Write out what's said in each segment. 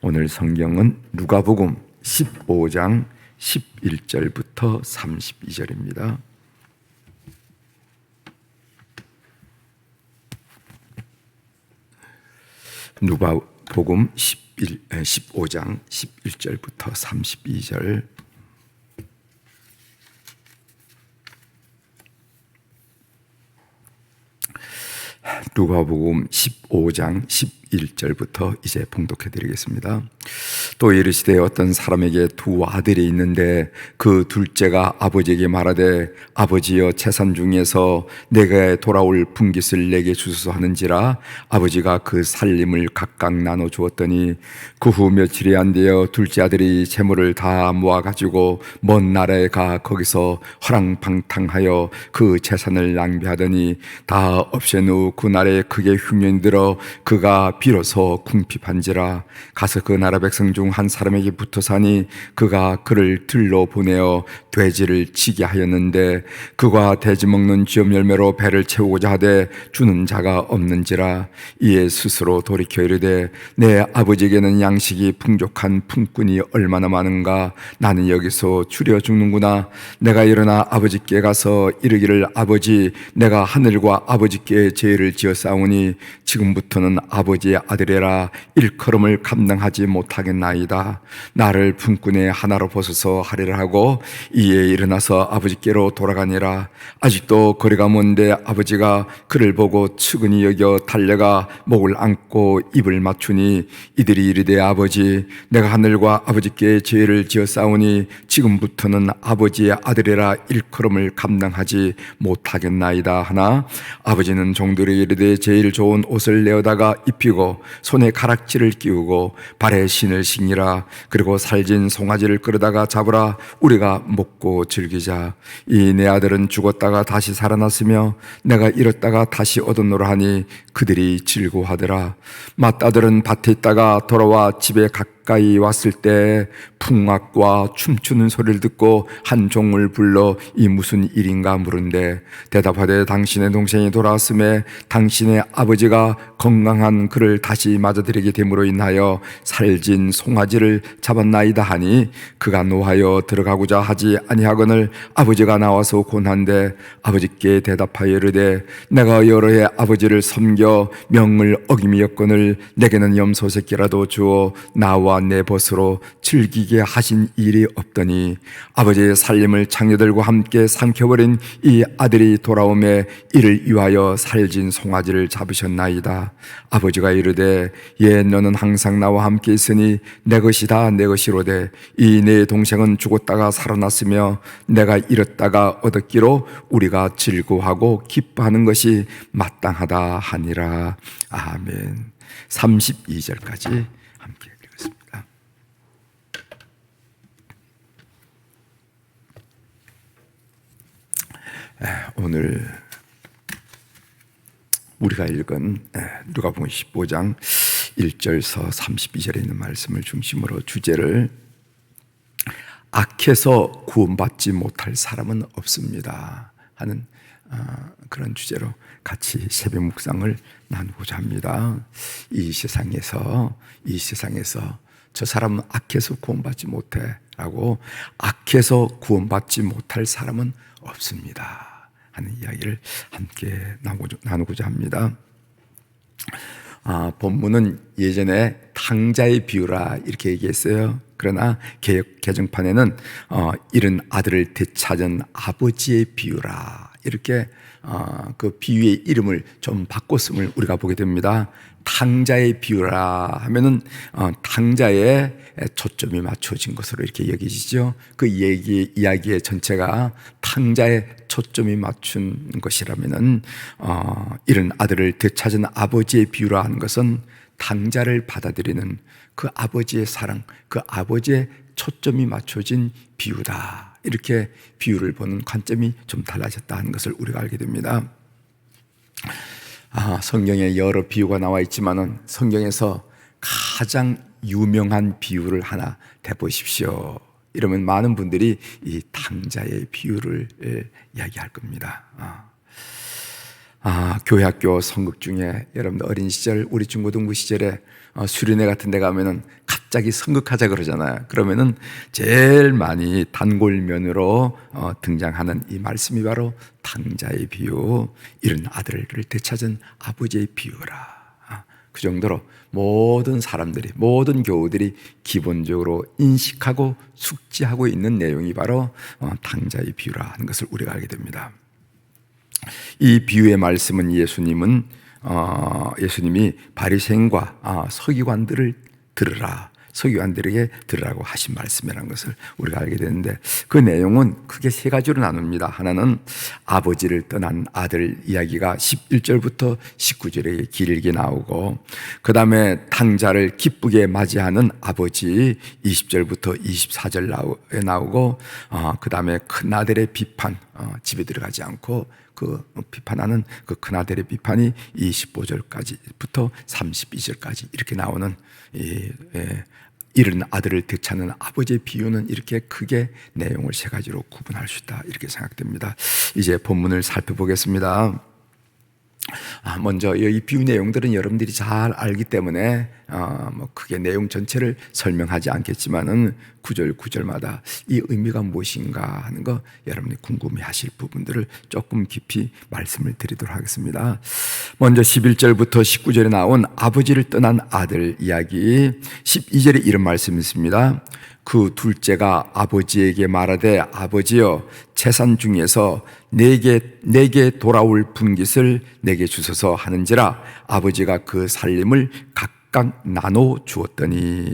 오늘 성경은 누가복음 15장 11절부터 32절입니다. 누가복음 15장 11절부터 32절. 누가복음 15장 11절부터 이제 봉독해 드리겠습니다. 또 이르시되 어떤 사람에게 두 아들이 있는데 그 둘째가 아버지에게 말하되 아버지여 재산 중에서 내게 돌아올 분깃을 내게 주소서 하는지라 아버지가 그 살림을 각각 나눠 주었더니 그 후 며칠이 안 되어 둘째 아들이 재물을 다 모아가지고 먼 나라에 가 거기서 허랑방탕하여 그 재산을 낭비하더니 다 없앤 후 그 나라에 크게 흉년이 들어 그가 비로소 궁핍한지라 가서 그 나라 백성 중 한 사람에게 붙어 사니 그가 그를 들러 보내어 돼지를 치게 하였는데 그가 돼지 먹는 쥐업 열매로 배를 채우고자 하되 주는 자가 없는지라 이에 스스로 돌이켜 이르되 내 아버지에게는 양식이 풍족한 품꾼이 얼마나 많은가 나는 여기서 추려 죽는구나. 내가 일어나 아버지께 가서 이르기를 아버지 내가 하늘과 아버지께 죄를 지었사오니 지금부터는 아버지의 아들이라 일컬음을 감당하지 못하겠나이다. 나를 품꾼의 하나로 벗어서 하리라 하고 이에 일어나서 아버지께로 돌아가니라. 아직도 거리가 먼데 아버지가 그를 보고 측은히 여겨 달려가 목을 안고 입을 맞추니 이들이 이르되 아버지 내가 하늘과 아버지께 죄를 지었사오니 지금부터는 아버지의 아들이라 일컬음을 감당하지 못하겠나이다 하나 아버지는 종들에게 이르되 제일 좋은 옷을 내어다가 입히고 손에 가락지를 끼우고 발에 신을 신기라. 그리고 살진 송아지를 끌어다가 잡으라. 우리가 먹고 즐기자. 이 내 아들은 죽었다가 다시 살아났으며 내가 잃었다가 다시 얻었노라 하니 그들이 즐거워하더라. 맏아들은 밭에 있다가 돌아와 집에 가까이 왔을 때 풍악과 춤추는 소리를 듣고 한 종을 불러 이 무슨 일인가 물은데 대답하되 당신의 동생이 돌아왔음에 당신의 아버지가 건강한 그를 다시 맞아들이게 됨으로 인하여 살진 송아지를 잡았나이다 하니 그가 노하여 들어가고자 하지 아니하거늘 아버지가 나와서 권한데 아버지께 대답하여 이르되 내가 여러 해 아버지를 섬겨 명을 어김이었거늘 내게는 염소 새끼라도 주어 나와 내 벗으로 즐기게 하신 일이 없더니 아버지의 살림을 장녀들과 함께 삼켜버린 이 아들이 돌아오매 이를 위하여 살진 송아지를 잡으셨나이다. 아버지가 이르되 예 너는 항상 나와 함께 있으니 내 것이다 내 것이로되 이 내 동생은 죽었다가 살아났으며 내가 잃었다가 얻었기로 우리가 즐거워하고 기뻐하는 것이 마땅하다 하니라. 아멘. 32절까지 함께 읽겠습니다. 오늘 우리가 읽은 누가복음 15장 1절서 32절에 있는 말씀을 중심으로 주제를 악해서 구원받지 못할 사람은 없습니다 하는 그런 주제로 같이 새벽 묵상을 나누고자 합니다. 이 세상에서 저 사람은 악해서 구원받지 못해 라고 악해서 구원받지 못할 사람은 없습니다 하는 이야기를 함께 나누고자 합니다. 본문은 예전에 탕자의 비유라 이렇게 얘기했어요. 그러나 개정판에는 잃은 아들을 되찾은 아버지의 비유라 이렇게 그 비유의 이름을 좀 바꿨음을 우리가 보게 됩니다. 탕자의 비유라 하면은 탕자에 초점이 맞춰진 것으로 이렇게 여기지죠. 그 이야기의 전체가 탕자에 초점이 맞춘 것이라면은 잃은 아들을 되찾은 아버지의 비유라 하는 것은 탕자를 받아들이는 그 아버지의 사랑, 그 아버지의 초점이 맞춰진 비유다. 이렇게 비유를 보는 관점이 좀 달라졌다 하는 것을 우리가 알게 됩니다. 성경에 여러 비유가 나와 있지만은 성경에서 가장 유명한 비유를 하나 대보십시오. 이러면 많은 분들이 이 탕자의 비유를 이야기할 겁니다. 교회학교 선극 중에 여러분들 어린 시절 우리 중고등부 시절에 수련회 같은 데 가면은 갑자기 선극하자 그러잖아요. 그러면은 제일 많이 단골면으로 등장하는 이 말씀이 바로 탕자의 비유, 이런 아들을 되찾은 아버지의 비유라. 그 정도로 모든 사람들이, 모든 교우들이 기본적으로 인식하고 숙지하고 있는 내용이 바로 탕자의 비유라 하는 것을 우리가 알게 됩니다. 이 비유의 말씀은 예수님이 바리새인과 서기관들을 서기관들에게 들으라고 하신 말씀이라는 것을 우리가 알게 되는데, 그 내용은 크게 세 가지로 나눕니다. 하나는 아버지를 떠난 아들 이야기가 11절부터 19절에 길게 나오고, 그 다음에 탕자를 기쁘게 맞이하는 아버지 20절부터 24절 나오고, 그 다음에 큰아들의 비판, 집에 들어가지 않고 그 비판하는 그 큰아들의 비판이 25절까지부터 32절까지 이렇게 나오는 이른 아들을 되찾는 아버지의 비유는 이렇게 크게 내용을 세 가지로 구분할 수 있다, 이렇게 생각됩니다. 이제 본문을 살펴보겠습니다. 먼저 이 비유 내용들은 여러분들이 잘 알기 때문에 크게 내용 전체를 설명하지 않겠지만은 구절마다 이 의미가 무엇인가 하는 거 여러분이 궁금해하실 부분들을 조금 깊이 말씀을 드리도록 하겠습니다. 먼저 11절부터 19절에 나온 아버지를 떠난 아들 이야기, 12절에 이런 말씀이 있습니다. 그 둘째가 아버지에게 말하되 아버지여, 재산 중에서 내게 돌아올 분깃을 내게 주소서 하는지라. 아버지가 그 살림을 각각 나눠 주었더니.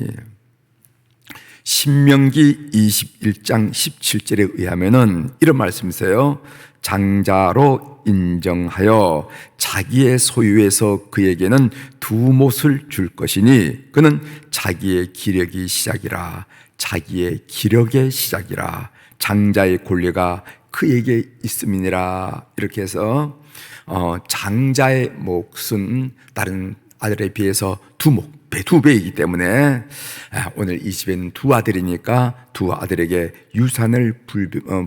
신명기 21장 17절에 의하면은 이런 말씀이세요. 장자로 인정하여 자기의 소유에서 그에게는 두 못을 줄 것이니 그는 자기의 기력이 시작이라. 자기의 기력의 시작이라. 장자의 권리가 그에게 있음이니라. 이렇게 해서 장자의 몫은 다른 아들에 비해서 두 배이기 때문에 오늘 이 집에는 두 아들이니까 두 아들에게 유산을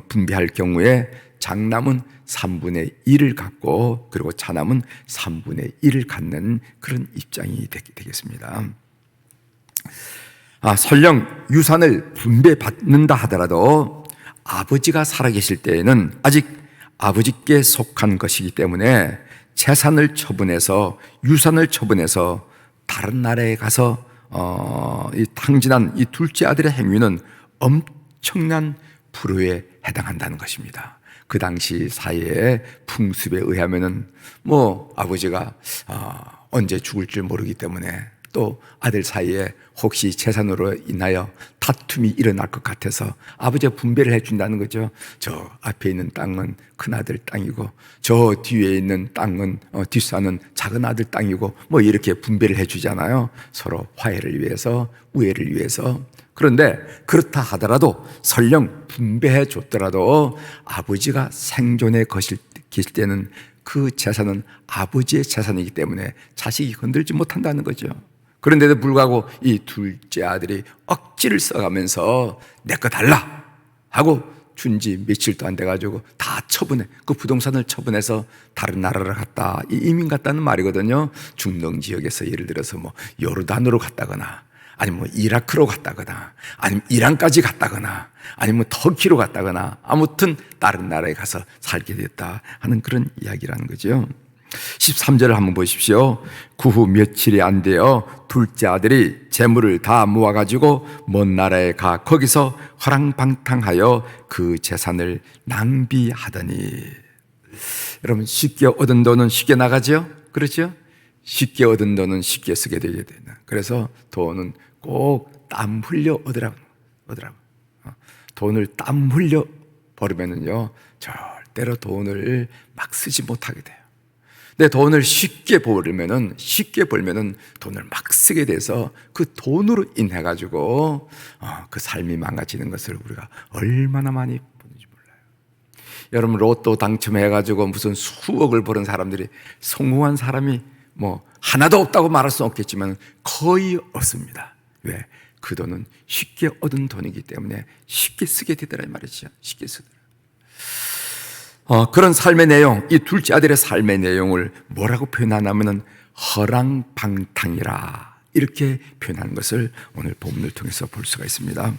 분배할 경우에 장남은 3분의 1을 갖고 그리고 차남은 3분의 1을 갖는 그런 입장이 되겠습니다. 설령 유산을 분배받는다 하더라도 아버지가 살아계실 때에는 아직 아버지께 속한 것이기 때문에 재산을 처분해서, 유산을 처분해서 다른 나라에 가서 이 탕진한 이 둘째 아들의 행위는 엄청난 불효에 해당한다는 것입니다. 그 당시 사회의 풍습에 의하면은 아버지가 언제 죽을지 모르기 때문에, 또 아들 사이에 혹시 재산으로 인하여 다툼이 일어날 것 같아서 아버지가 분배를 해준다는 거죠. 저 앞에 있는 땅은 큰아들 땅이고 저 뒤에 있는 땅은 뒷산은 작은 아들 땅이고 이렇게 분배를 해주잖아요. 서로 화해를 위해서, 우애를 위해서. 그런데 그렇다 하더라도, 설령 분배해 줬더라도 아버지가 생존에 계실 때는 그 재산은 아버지의 재산이기 때문에 자식이 건들지 못한다는 거죠. 그런데도 불구하고 이 둘째 아들이 억지를 써가면서 내 거 달라 하고 준 지 며칠도 안 돼가지고 다 처분해, 그 부동산을 처분해서 다른 나라를 갔다, 이민 갔다는 말이거든요. 중동 지역에서 예를 들어서 요르단으로 갔다거나 아니면 이라크로 갔다거나 아니면 이란까지 갔다거나 아니면 터키로 갔다거나 아무튼 다른 나라에 가서 살게 됐다 하는 그런 이야기라는 거죠. 13절을 한번 보십시오. 그 후 며칠이 안 되어 둘째 아들이 재물을 다 모아가지고 먼 나라에 가 거기서 허랑방탕하여 그 재산을 낭비하더니. 여러분, 쉽게 얻은 돈은 쉽게 나가죠? 그렇죠? 쉽게 얻은 돈은 쉽게 쓰게 되게 되는. 그래서 돈은 꼭 땀 흘려 얻으라고. 돈을 땀 흘려 버리면은요, 절대로 돈을 막 쓰지 못하게 돼요. 근데 돈을 쉽게 벌면은 돈을 막 쓰게 돼서 그 돈으로 인해 가지고 그 삶이 망가지는 것을 우리가 얼마나 많이 보는지 몰라요. 여러분, 로또 당첨해 가지고 무슨 수억을 버는 사람들이, 성공한 사람이 하나도 없다고 말할 수는 없겠지만 거의 없습니다. 왜? 그 돈은 쉽게 얻은 돈이기 때문에 쉽게 쓰게 되더라 이 말이죠. 쉽게 쓰더라. 그런 삶의 내용, 이 둘째 아들의 삶의 내용을 뭐라고 표현하냐면은 허랑방탕이라 이렇게 표현하는 것을 오늘 본문을 통해서 볼 수가 있습니다.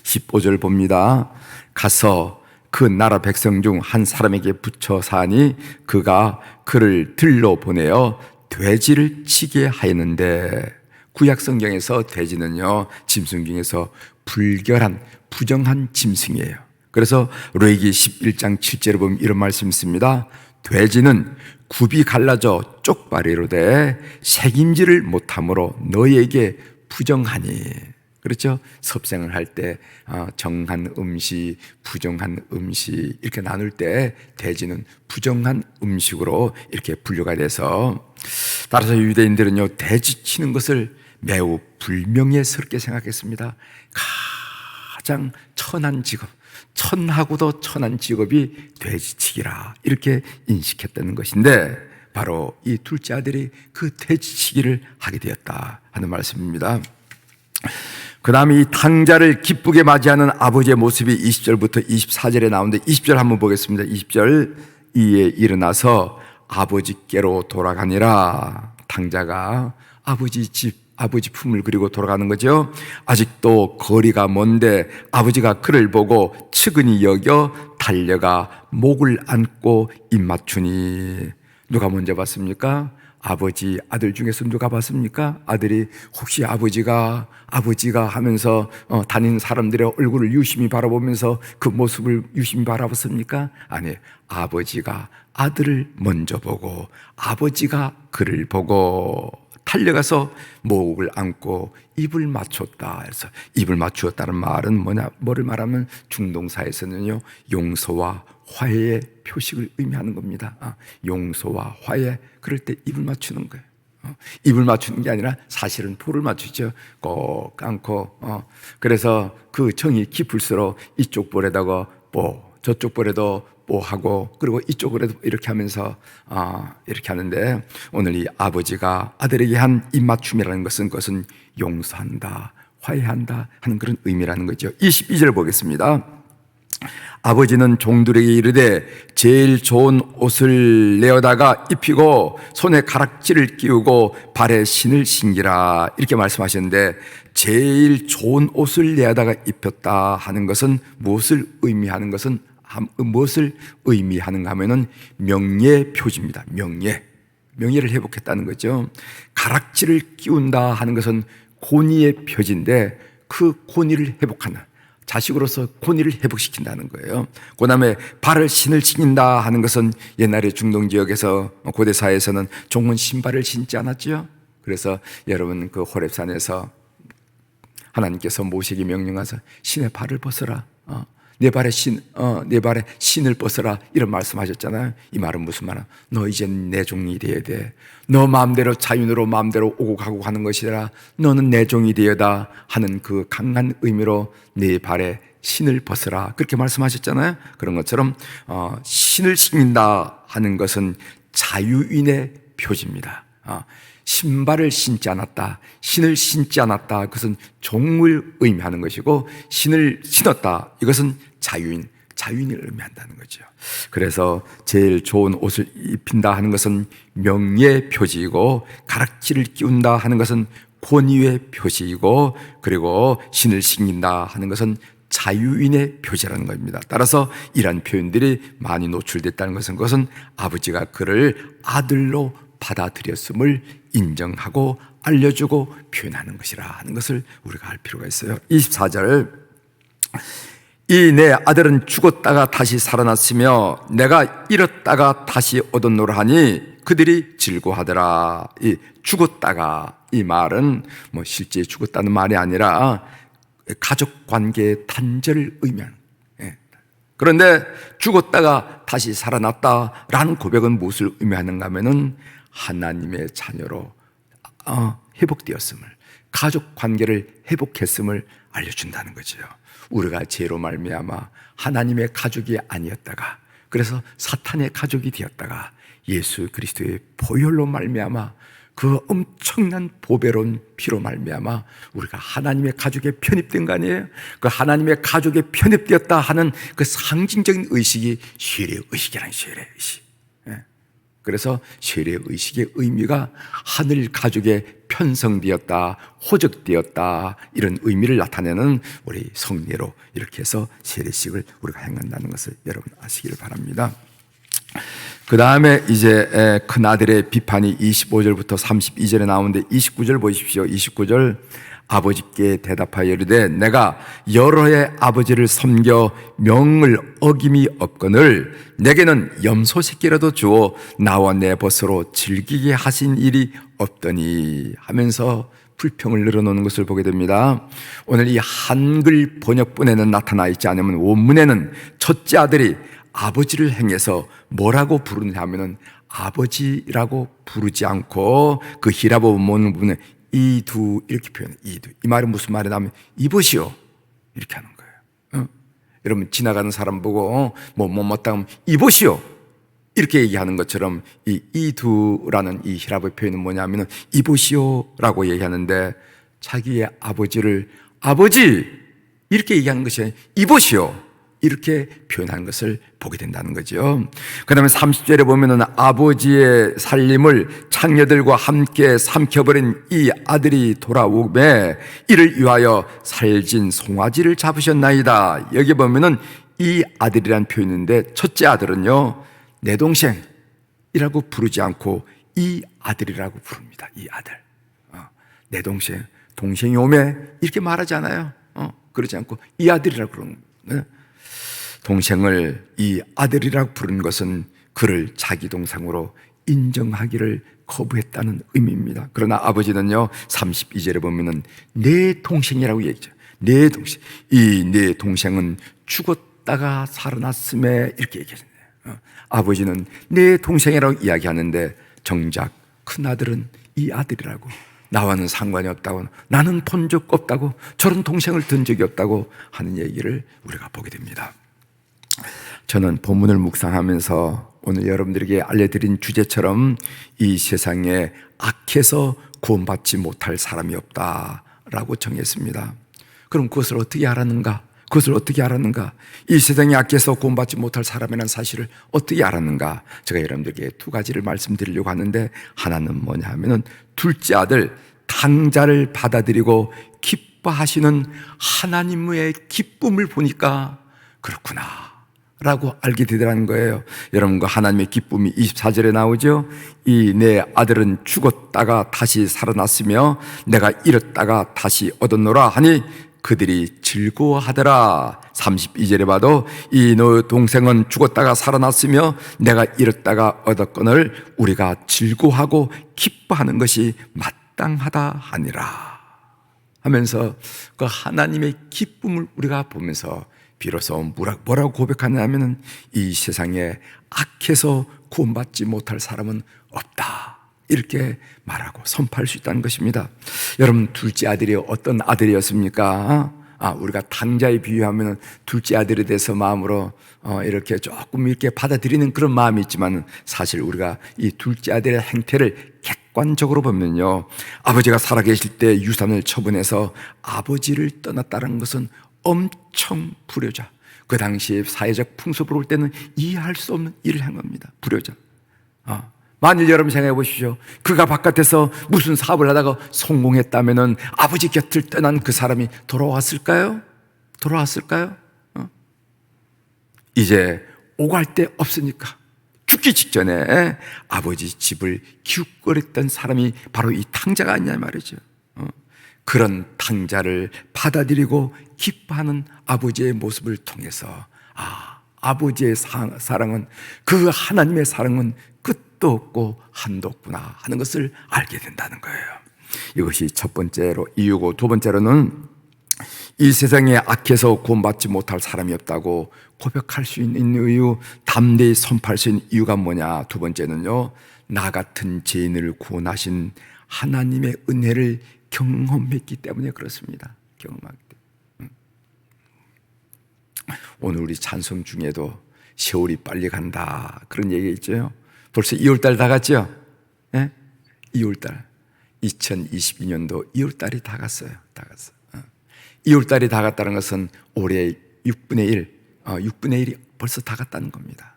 15절 봅니다. 가서 그 나라 백성 중 한 사람에게 붙여 사니 그가 그를 들러 보내어 돼지를 치게 하였는데, 구약 성경에서 돼지는요 짐승 중에서 불결한 부정한 짐승이에요. 그래서 레위기 11장 7절에 보면 이런 말씀이 있습니다. 돼지는 굽이 갈라져 쪽발이로 돼 책임지를 못함으로 너에게 부정하니. 그렇죠? 섭생을 할 때 정한 음식, 부정한 음식 이렇게 나눌 때 돼지는 부정한 음식으로 이렇게 분류가 돼서, 따라서 유대인들은요 돼지 치는 것을 매우 불명예스럽게 생각했습니다. 가장 천한 직업, 천하고도 천한 직업이 돼지치기라 이렇게 인식했다는 것인데, 바로 이 둘째 아들이 그 돼지치기를 하게 되었다 하는 말씀입니다. 그 다음에 이 탕자를 기쁘게 맞이하는 아버지의 모습이 20절부터 24절에 나오는데, 20절 한번 보겠습니다. 20절, 이에 일어나서 아버지께로 돌아가니라. 탕자가 아버지 집, 아버지 품을 그리고 돌아가는 거죠. 아직도 거리가 먼데 아버지가 그를 보고 측은히 여겨 달려가 목을 안고 입 맞추니. 누가 먼저 봤습니까? 아버지, 아들 중에서 누가 봤습니까? 아들이 혹시 아버지가 하면서 다니는 사람들의 얼굴을 유심히 바라보면서 그 모습을 유심히 바라봤습니까? 아니, 아버지가 아들을 먼저 보고 아버지가 그를 보고 달려가서 목을 안고 입을 맞췄다. 그래서 입을 맞추었다는 말은 뭐를 말하면 중동사에서는요 용서와 화해의 표식을 의미하는 겁니다. 용서와 화해, 그럴 때 입을 맞추는 거예요. 입을 맞추는 게 아니라 사실은 볼을 맞추죠. 꼭 안고. 그래서 그 정이 깊을수록 이쪽 볼에다가 저쪽 볼에도 하고, 그리고 이쪽으로도 이렇게 하면서 이렇게 하는데, 오늘 이 아버지가 아들에게 한 입맞춤이라는 것은 그것은 용서한다, 화해한다 하는 그런 의미라는 거죠. 22절 보겠습니다. 아버지는 종들에게 이르되 제일 좋은 옷을 내어다가 입히고 손에 가락지를 끼우고 발에 신을 신기라 이렇게 말씀하셨는데, 제일 좋은 옷을 내어다가 입혔다 하는 것은 무엇을 의미하는 하면은 명예 표지입니다. 명예를 회복했다는 거죠. 가락지를 끼운다 하는 것은 권위의 표지인데, 그 권위를 회복하는, 자식으로서 권위를 회복시킨다는 거예요. 그 다음에 발을 신을 신긴다 하는 것은 옛날에 중동 지역에서, 고대 사회에서는 종은 신발을 신지 않았지요. 그래서 여러분 그 호렙산에서 하나님께서 모세에게 명령하셔서 신의 발을 벗어라, 내 발에 신을 벗어라 이런 말씀하셨잖아요. 이 말은 무슨 말이야? 너 이제 내 종이 되어야 돼. 너 마음대로 자윤으로 마음대로 오고 가고 하는 것이라. 너는 내 종이 되어다 하는 그 강한 의미로 내 발에 신을 벗어라 그렇게 말씀하셨잖아요. 그런 것처럼 신을 신긴다 하는 것은 자유인의 표지입니다. 신발을 신지 않았다, 신을 신지 않았다, 그것은 종을 의미하는 것이고, 신을 신었다, 이것은 자유인을 의미한다는 거죠. 그래서 제일 좋은 옷을 입힌다 하는 것은 명예의 표시이고, 가락지를 끼운다 하는 것은 권위의 표시이고, 그리고 신을 신긴다 하는 것은 자유인의 표시라는 겁니다. 따라서 이러한 표현들이 많이 노출됐다는 것은, 그것은 아버지가 그를 아들로 받아들였음을 인정하고 알려주고 표현하는 것이라 하는 것을 우리가 알 필요가 있어요. 24절, 이 내 아들은 죽었다가 다시 살아났으며 내가 잃었다가 다시 얻었노라 하니 그들이 즐거워하더라. 이 죽었다가, 이 말은 실제 죽었다는 말이 아니라 가족 관계의 단절을 의미하는. 그런데 죽었다가 다시 살아났다라는 고백은 무엇을 의미하는가 하면은 하나님의 자녀로 회복되었음을, 가족 관계를 회복했음을 알려준다는 거죠. 우리가 죄로 말미암아 하나님의 가족이 아니었다가, 그래서 사탄의 가족이 되었다가 예수 그리스도의 보혈로 말미암아 그 엄청난 보배로운 피로 말미암아 우리가 하나님의 가족에 편입된 거 아니에요? 그 하나님의 가족에 편입되었다 하는 그 상징적인 의식이 세례 의식이라는 세례 의식. 그래서 세례 의식의 의미가 하늘 가족에 편성되었다, 호적되었다, 이런 의미를 나타내는 우리 성례로 이렇게 해서 세례식을 우리가 행한다는 것을 여러분 아시기를 바랍니다. 그 다음에 이제 큰아들의 비판이 25절부터 32절에 나오는데 29절 보십시오. 29절, 아버지께 대답하여 이르되 내가 여러 해 아버지를 섬겨 명을 어김이 없거늘 내게는 염소 새끼라도 주어 나와 내 벗으로 즐기게 하신 일이 없더니 하면서 불평을 늘어놓는 것을 보게 됩니다. 오늘 이 한글 번역본에는 나타나 있지 않으면 원문에는 첫째 아들이 아버지를 행해서 뭐라고 부르냐 하면은 아버지라고 부르지 않고 그 히라보 원문 부분에 이두 이렇게 표현해. 이두. 이 말은 무슨 말이냐면 이보시오 이렇게 하는 거예요. 여러분 지나가는 사람 보고 뭐다 하면 이보시오 이렇게 얘기하는 것처럼 이 이두라는 이 히라보 표현은 뭐냐면은 이보시오라고 얘기하는데 자기의 아버지를 아버지 이렇게 얘기하는 것이 아니라 이보시오 이렇게 표현하는 것을 보게 된다는 거죠. 그 다음에 30절에 보면은 아버지의 살림을 창녀들과 함께 삼켜버린 이 아들이 돌아오매 이를 위하여 살진 송아지를 잡으셨나이다. 여기 보면은 이 아들이란 표현인데 첫째 아들은요 내 동생이라고 부르지 않고 이 아들이라고 부릅니다. 이 아들. 내 동생이 오매 이렇게 말하지 않아요. 그러지 않고 이 아들이라고 그러는 거예요. 동생을 이 아들이라고 부른 것은 그를 자기 동생으로 인정하기를 거부했다는 의미입니다. 그러나 아버지는요 32절에 보면은 내 동생이라고 얘기죠. 내 동생. 이 내 동생은 죽었다가 살아났음에 이렇게 얘기하잖아요. 아버지는 내 동생이라고 이야기하는데 정작 큰아들은 이 아들이라고 나와는 상관이 없다고 나는 본 적 없다고 저런 동생을 든 적이 없다고 하는 얘기를 우리가 보게 됩니다. 저는 본문을 묵상하면서 오늘 여러분들에게 알려드린 주제처럼 이 세상에 악해서 구원받지 못할 사람이 없다라고 정했습니다. 그럼 그것을 어떻게 알았는가? 이 세상에 악해서 구원받지 못할 사람이라는 사실을 어떻게 알았는가? 제가 여러분들에게 두 가지를 말씀드리려고 하는데 하나는 뭐냐 하면은 둘째 아들 당자를 받아들이고 기뻐하시는 하나님의 기쁨을 보니까 그렇구나 라고 알게 되더라는 거예요. 여러분 그 하나님의 기쁨이 24절에 나오죠. 이 내 아들은 죽었다가 다시 살아났으며 내가 잃었다가 다시 얻었노라 하니 그들이 즐거워하더라. 32절에 봐도 이 너 동생은 죽었다가 살아났으며 내가 잃었다가 얻었거늘 우리가 즐거워하고 기뻐하는 것이 마땅하다 하니라 하면서 그 하나님의 기쁨을 우리가 보면서 비로소 뭐라고 고백하냐면은 이 세상에 악해서 구원받지 못할 사람은 없다 이렇게 말하고 선포할 수 있다는 것입니다. 여러분 둘째 아들이 어떤 아들이었습니까? 우리가 당자에 비유하면 둘째 아들에 대해서 마음으로 이렇게 조금 이렇게 받아들이는 그런 마음이 있지만 사실 우리가 이 둘째 아들의 행태를 객관적으로 보면요 아버지가 살아계실 때 유산을 처분해서 아버지를 떠났다는 것은 엄청 불효자. 그 당시에 사회적 풍습으로 볼 때는 이해할 수 없는 일을 한 겁니다. 불효자. 만일 여러분 생각해 보십시오. 그가 바깥에서 무슨 사업을 하다가 성공했다면은 아버지 곁을 떠난 그 사람이 돌아왔을까요? 이제 오갈 데 없으니까 죽기 직전에 아버지 집을 기웃거렸던 사람이 바로 이 탕자가 아니냐 말이죠. 그런 탕자를 받아들이고 기뻐하는 아버지의 모습을 통해서 아버지의 사랑은 그 하나님의 사랑은 끝도 없고 한도 없구나 하는 것을 알게 된다는 거예요. 이것이 첫 번째로 이유고 두 번째로는 이 세상에 악해서 구원받지 못할 사람이 없다고 고백할 수 있는 이유, 담대히 선포할 수 있는 이유가 뭐냐? 두 번째는요 나 같은 죄인을 구원하신 하나님의 은혜를 경험했기 때문에 그렇습니다. 경험하기 때문에. 오늘 우리 찬송 중에도 세월이 빨리 간다 그런 얘기 있죠. 벌써 2월달 다 갔죠? 네? 2월달 2022년도 2월달이 다 갔어요. 2월달이 다 갔다는 것은 올해 6분의 1이 벌써 다 갔다는 겁니다.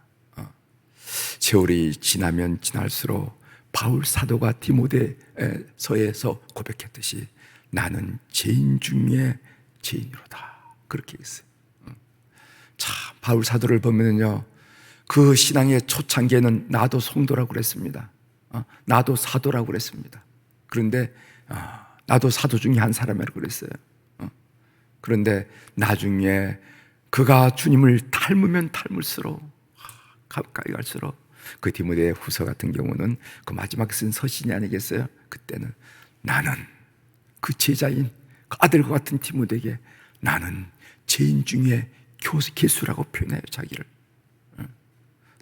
세월이 지나면 지날수록 바울 사도가 디모데서에서 고백했듯이 나는 죄인 중에 죄인이로다, 그렇게 했어요. 참, 바울 사도를 보면요, 그 신앙의 초창기에는 나도 성도라고 그랬습니다. 나도 사도라고 그랬습니다. 그런데 나도 사도 중에 한 사람이라고 그랬어요. 그런데 나중에 그가 주님을 닮으면 닮을수록, 가까이 갈수록, 그 디모데 후서 같은 경우는 그 마지막에 쓴 서신이 아니겠어요? 그때는 나는 그 제자인 그 아들과 같은 디모데에게 나는 죄인 중에 개수라고 표현해요, 자기를.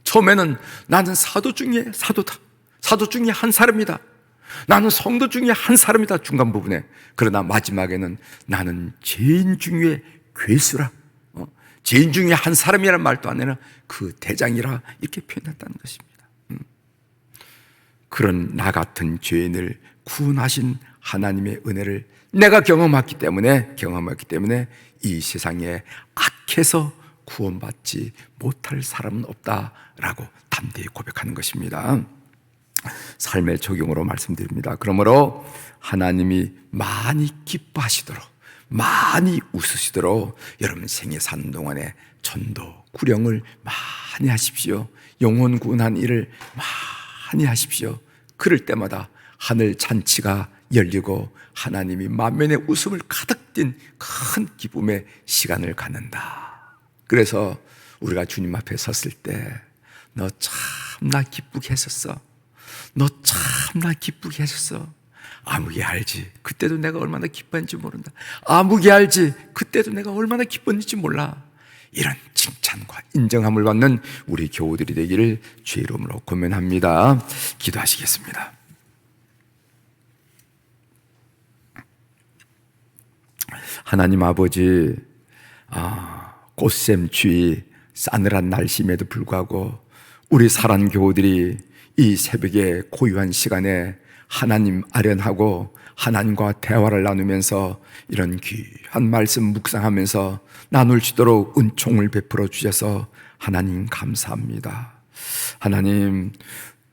처음에는 나는 사도 중에 사도다, 사도 중에 한 사람이다, 나는 성도 중에 한 사람이다, 중간 부분에. 그러나 마지막에는 나는 죄인 중에 괴수라, 죄인 중에 한 사람이라는 말도 아니라 그 대장이라, 이렇게 표현했다는 것입니다. 그런 나 같은 죄인을 구원하신 하나님의 은혜를 내가 경험했기 때문에 이 세상에 악해서 구원받지 못할 사람은 없다라고 담대히 고백하는 것입니다. 삶의 적용으로 말씀드립니다. 그러므로 하나님이 많이 기뻐하시도록, 많이 웃으시도록 여러분 생애 사는 동안에 전도, 구령을 많이 하십시오. 영혼 구원한 일을 많이 하십시오. 그럴 때마다 하늘 잔치가 열리고 하나님이 만면의 웃음을 가득 띤 큰 기쁨의 시간을 갖는다. 그래서 우리가 주님 앞에 섰을 때 너 참나 기쁘게 했었어, 너 참나 기쁘게 했었어, 아무개 알지, 그때도 내가 얼마나 기뻤는지 모른다, 아무개 알지, 그때도 내가 얼마나 기뻤는지 몰라. 이런 칭찬과 인정함을 받는 우리 교우들이 되기를 주의 이름으로 권면합니다. 기도하시겠습니다. 하나님 아버지, 꽃샘추위 싸늘한 날씨임에도 불구하고 우리 사랑 교우들이 이 새벽에 고요한 시간에 하나님 아련하고 하나님과 대화를 나누면서 이런 귀한 말씀 묵상하면서 나눌 수 있도록 은총을 베풀어 주셔서 하나님 감사합니다. 하나님,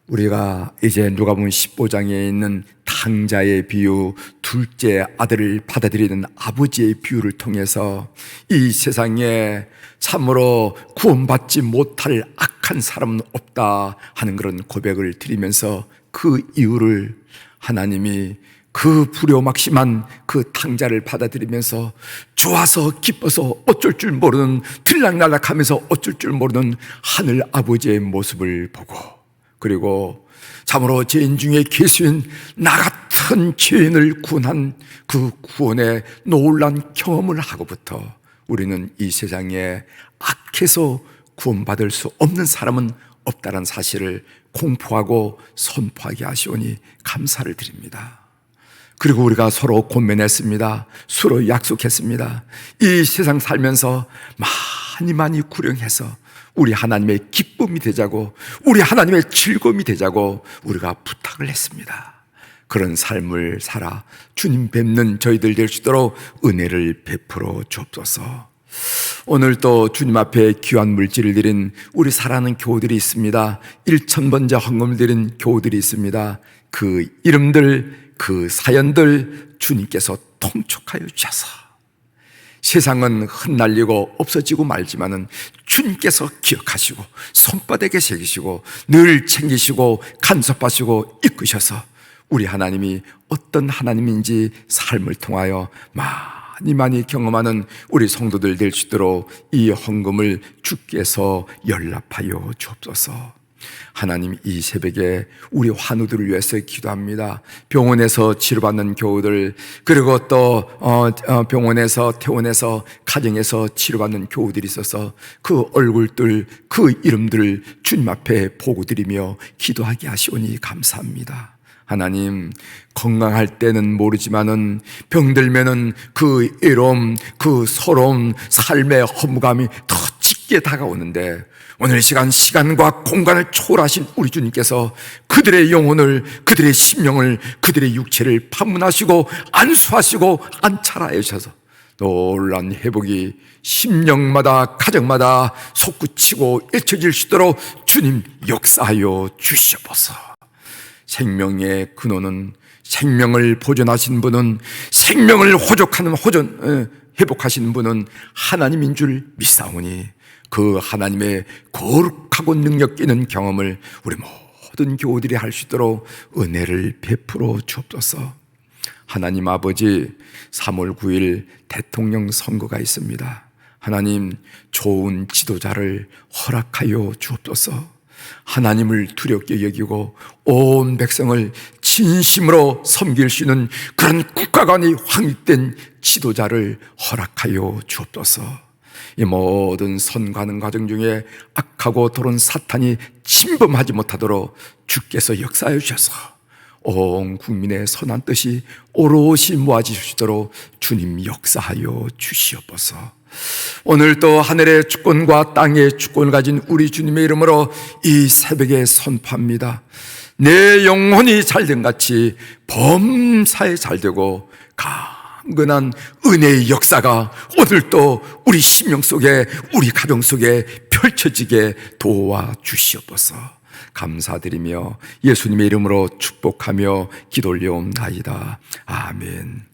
우리가 이제 누가복음 15장에 있는 탕자의 비유, 둘째 아들을 받아들이는 아버지의 비유를 통해서 이 세상에 참으로 구원받지 못할 악한 사람은 없다 하는 그런 고백을 드리면서 그 이유를 하나님이 그 불효막심한 그 탕자를 받아들이면서 좋아서 기뻐서 어쩔 줄 모르는, 들락날락하면서 어쩔 줄 모르는 하늘 아버지의 모습을 보고, 그리고 참으로 죄인 중에 계신 나 같은 죄인을 구원한 그 구원의 놀라운 경험을 하고부터 우리는 이 세상에 악해서 구원받을 수 없는 사람은 없다는 사실을 공포하고 선포하게 하시오니 감사를 드립니다. 그리고 우리가 서로 권면했습니다. 서로 약속했습니다. 이 세상 살면서 많이 구령해서 우리 하나님의 기쁨이 되자고, 우리 하나님의 즐거움이 되자고 우리가 부탁을 했습니다. 그런 삶을 살아 주님 뵙는 저희들 될 수 있도록 은혜를 베풀어 주옵소서. 오늘 또 주님 앞에 귀한 물질을 드린 우리 사랑하는 교우들이 있습니다. 1000번째 헌금을 드린 교우들이 있습니다. 그 이름들, 그 사연들 주님께서 통촉하여 주셔서 세상은 흩날리고 없어지고 말지만은 주님께서 기억하시고 손바닥에 새기시고 늘 챙기시고 간섭하시고 이끄셔서 우리 하나님이 어떤 하나님인지 삶을 통하여 많이 경험하는 우리 성도들 될 수 있도록 이 헌금을 주께서 연락하여 주옵소서. 하나님, 이 새벽에 우리 환우들을 위해서 기도합니다. 병원에서 치료받는 교우들, 그리고 또 병원에서 퇴원해서 가정에서 치료받는 교우들이 있어서 그 얼굴들, 그 이름들을 주님 앞에 보고 드리며 기도하게 하시오니 감사합니다. 하나님, 건강할 때는 모르지만은 병들면은 그 외로움, 그 서러움, 삶의 허무감이 더 짙게 다가오는데 오늘 시간과 공간을 초월하신 우리 주님께서 그들의 영혼을, 그들의 심령을, 그들의 육체를 판문하시고 안수하시고 안찰하여 주셔서 놀란 회복이 심령마다 가정마다 솟구치고 일처질 수 있도록 주님 역사하여 주시옵소서. 생명의 근원은, 생명을 보존하신 분은, 생명을 회복하시는 분은 하나님인 줄 믿사오니 그 하나님의 거룩하고 능력 있는 경험을 우리 모든 교우들이 할 수 있도록 은혜를 베풀어 주옵소서. 하나님 아버지, 3월 9일 대통령 선거가 있습니다. 하나님, 좋은 지도자를 허락하여 주옵소서. 하나님을 두렵게 여기고 온 백성을 진심으로 섬길 수 있는 그런 국가관이 확립된 지도자를 허락하여 주옵소서. 이 모든 선거하는 과정 중에 악하고 더러운 사탄이 침범하지 못하도록 주께서 역사하여 주셔서 온 국민의 선한 뜻이 오롯이 모아질 수 있도록 주님 역사하여 주시옵소서. 오늘 또 하늘의 주권과 땅의 주권을 가진 우리 주님의 이름으로 이 새벽에 선포합니다. 내 영혼이 잘된 같이 범사에 잘되고 강건한 은혜의 역사가 오늘 또 우리 심령 속에, 우리 가정 속에 펼쳐지게 도와주시옵소서. 감사드리며 예수님의 이름으로 축복하며 기도 올려옵나이다. 아멘.